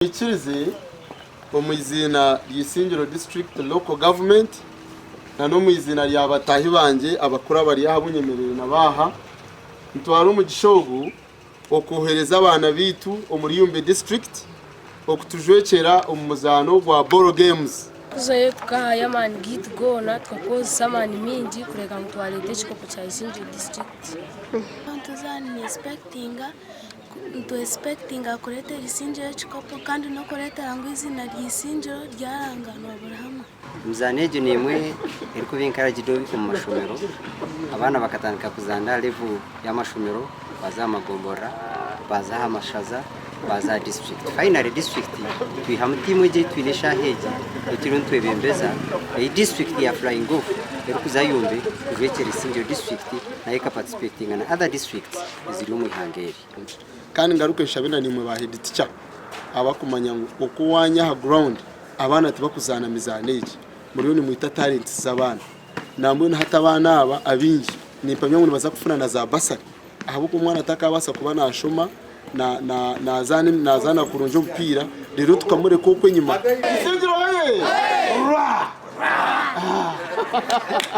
Ikirize omwizina ly'Isingiro District Local Government na no mwizina lya batahi banje abakura bari ahabunyemerere nabaha ntwara umugishogu okohereza abana bitu omuriyumbe district okutujwekera omuzano gwa Boro Games kuzaye tukahaya mani gitu gona twakoze samani mingi kureka mutwalete chikopo cha Isingiro District ntuzani expectinga kureta Isingiro chikopo kandi no kureta ngo izina ry'Isingiro ryaranganwa burahamwe mzaneje nemwe eriko binkaragido biko mu mashomero abana bakatandika kuzanda level y'amashomero bazamagombora bazaha amashaza baza district finally district twihamtimwe je twinesha heje ekiro ntwebembeza e district ya Flying Off eriko zayumbe kuvekera Isingiro District naye participating na other districts ziri mu ihangeri kandi ngaruke nshabena nimwe ba head teacher abakumanya uko wanya ha ground abana tibakuzana mizaneje muri ni muita talents z'abana namwe hatabana aba abinji nipamye ngo baza kufuna na za basari ahabuko umwana atakabasa kuba nashoma nazana kurunje umupira rero tukamure koko nyuma Isingiro